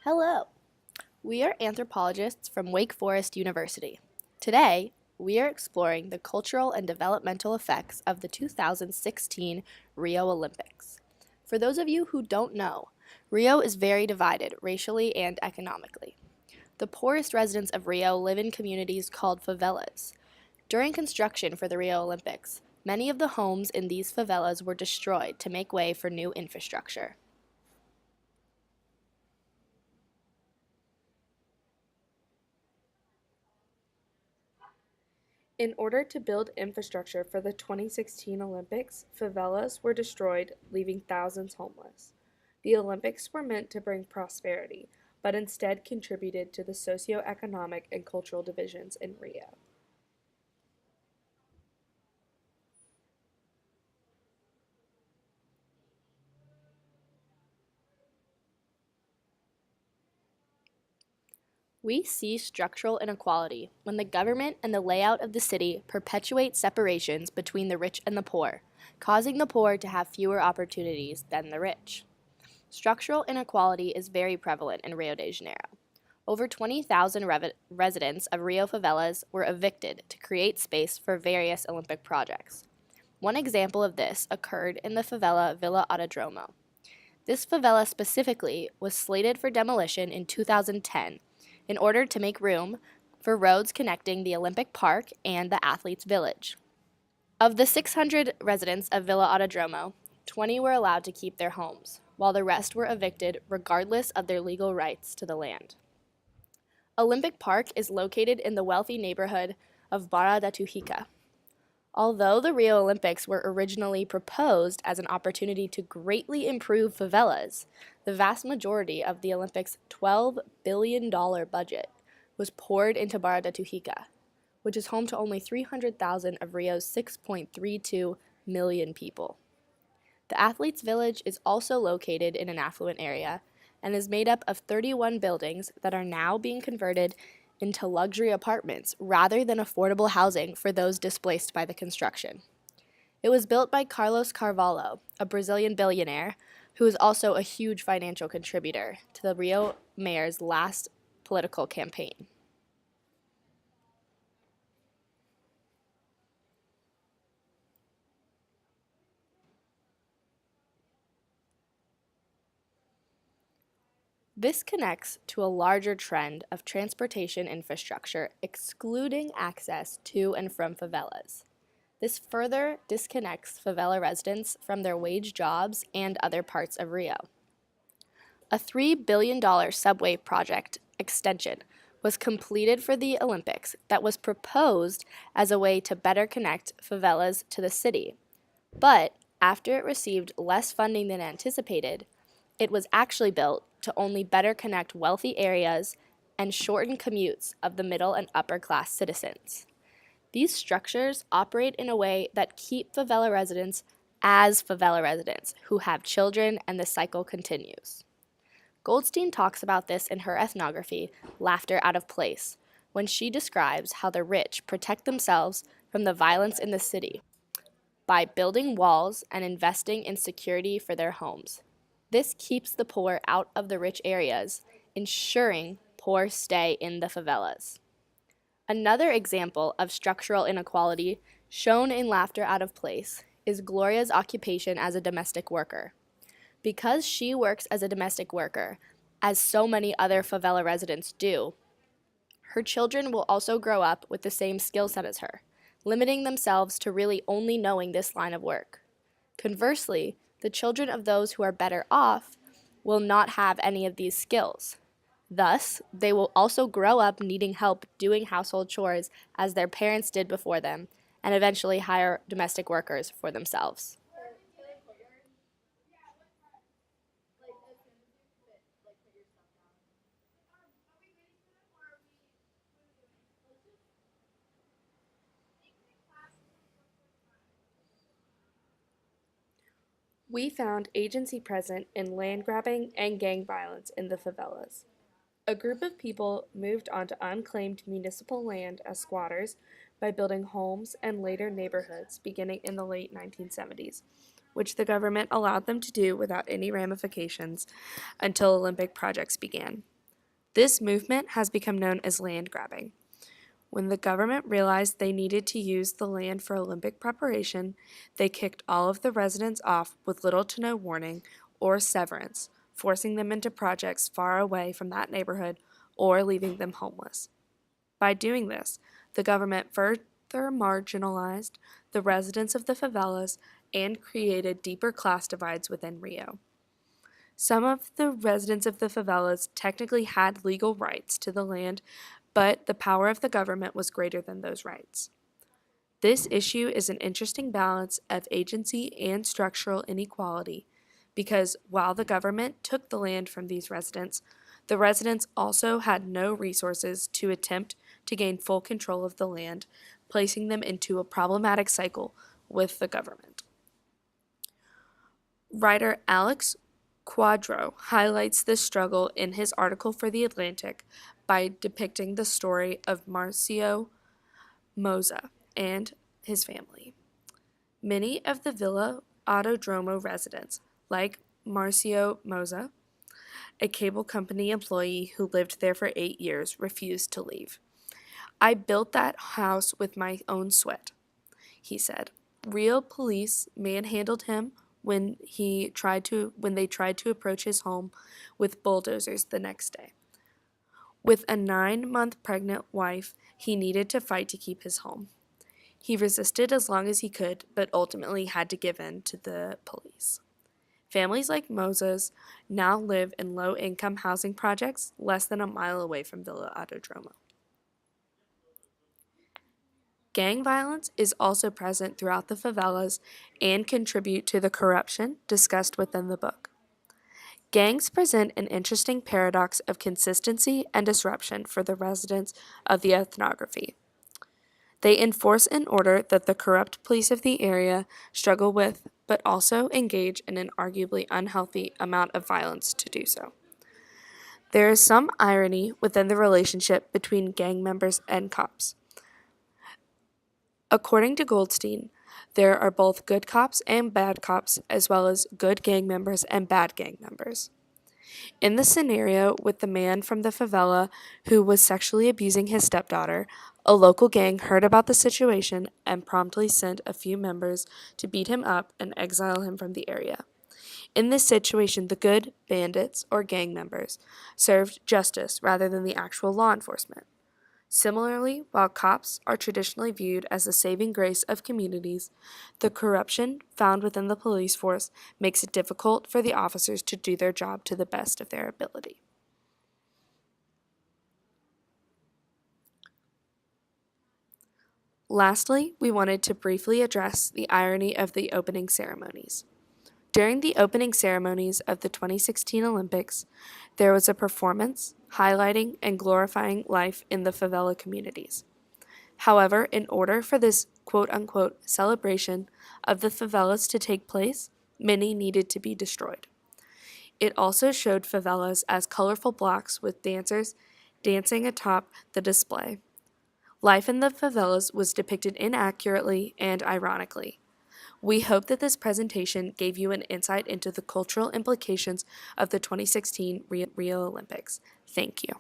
Hello, we are anthropologists from Wake Forest University. Today, we are exploring the cultural and developmental effects of the 2016 Rio Olympics. For those of you who don't know, Rio is very divided racially and economically. The poorest residents of Rio live in communities called favelas. During construction for the Rio Olympics, many of the homes in these favelas were destroyed to make way for new infrastructure. In order to build infrastructure for the 2016 Olympics, favelas were destroyed, leaving thousands homeless. The Olympics were meant to bring prosperity, but instead contributed to the socioeconomic and cultural divisions in Rio. We see structural inequality when the government and the layout of the city perpetuate separations between the rich and the poor, causing the poor to have fewer opportunities than the rich. Structural inequality is very prevalent in Rio de Janeiro. Over 20,000 residents of Rio favelas were evicted to create space for various Olympic projects. One example of this occurred in the favela Villa Autodromo. This favela specifically was slated for demolition in 2010 in order to make room for roads connecting the Olympic Park and the Athletes' Village. Of the 600 residents of Villa Autodromo, 20 were allowed to keep their homes, while the rest were evicted regardless of their legal rights to the land. Olympic Park is located in the wealthy neighborhood of Barra da Tijuca. Although the Rio Olympics were originally proposed as an opportunity to greatly improve favelas, the vast majority of the Olympics' $12 billion budget was poured into Barra da Tijuca, which is home to only 300,000 of Rio's 6.32 million people. The Athletes' Village is also located in an affluent area and is made up of 31 buildings that are now being converted into luxury apartments rather than affordable housing for those displaced by the construction. It was built by Carlos Carvalho, a Brazilian billionaire who is also a huge financial contributor to the Rio mayor's last political campaign. This connects to a larger trend of transportation infrastructure excluding access to and from favelas. This further disconnects favela residents from their wage jobs and other parts of Rio. A $3 billion subway project extension was completed for the Olympics that was proposed as a way to better connect favelas to the city. But after it received less funding than anticipated, it was actually built to only better connect wealthy areas and shorten commutes of the middle and upper class citizens. These structures operate in a way that keep favela residents as favela residents who have children, and the cycle continues. Goldstein talks about this in her ethnography, Laughter Out of Place, when she describes how the rich protect themselves from the violence in the city by building walls and investing in security for their homes. This keeps the poor out of the rich areas, ensuring poor stay in the favelas. Another example of structural inequality shown in Laughter Out of Place is Gloria's occupation as a domestic worker. Because she works as a domestic worker, as so many other favela residents do, her children will also grow up with the same skill set as her, limiting themselves to really only knowing this line of work. Conversely, the children of those who are better off will not have any of these skills. Thus, they will also grow up needing help doing household chores as their parents did before them, and eventually hire domestic workers for themselves. We found agency present in land grabbing and gang violence in the favelas. A group of people moved onto unclaimed municipal land as squatters by building homes and later neighborhoods beginning in the late 1970s, which the government allowed them to do without any ramifications until Olympic projects began. This movement has become known as land grabbing. When the government realized they needed to use the land for Olympic preparation, they kicked all of the residents off with little to no warning or severance, forcing them into projects far away from that neighborhood or leaving them homeless. By doing this, the government further marginalized the residents of the favelas and created deeper class divides within Rio. Some of the residents of the favelas technically had legal rights to the land, but the power of the government was greater than those rights. This issue is an interesting balance of agency and structural inequality because while the government took the land from these residents, the residents also had no resources to attempt to gain full control of the land, placing them into a problematic cycle with the government. Writer Alex Quadro highlights this struggle in his article for The Atlantic by depicting the story of Marcio Moza and his family. Many of the Villa Autodromo residents, like Marcio Moza, a cable company employee who lived there for 8 years, refused to leave. "I built that house with my own sweat," he said. Real police manhandled him when they tried to approach his home with bulldozers the next day. With a 9-month pregnant wife, he needed to fight to keep his home. He resisted as long as he could, but ultimately had to give in to the police. Families like Moza's now live in low-income housing projects less than a mile away from Villa Autodromo. Gang violence is also present throughout the favelas and contribute to the corruption discussed within the book. Gangs present an interesting paradox of consistency and disruption for the residents of the ethnography. They enforce an order that the corrupt police of the area struggle with, but also engage in an arguably unhealthy amount of violence to do so. There is some irony within the relationship between gang members and cops. According to Goldstein, there are both good cops and bad cops, as well as good gang members and bad gang members. In the scenario with the man from the favela who was sexually abusing his stepdaughter, a local gang heard about the situation and promptly sent a few members to beat him up and exile him from the area. In this situation, the good bandits or gang members served justice rather than the actual law enforcement. Similarly, while cops are traditionally viewed as the saving grace of communities, the corruption found within the police force makes it difficult for the officers to do their job to the best of their ability. Lastly, we wanted to briefly address the irony of the opening ceremonies. During the opening ceremonies of the 2016 Olympics, there was a performance highlighting and glorifying life in the favela communities. However, in order for this quote-unquote celebration of the favelas to take place, many needed to be destroyed. It also showed favelas as colorful blocks with dancers dancing atop the display. Life in the favelas was depicted inaccurately and ironically. We hope that this presentation gave you an insight into the cultural implications of the 2016 Rio Olympics. Thank you.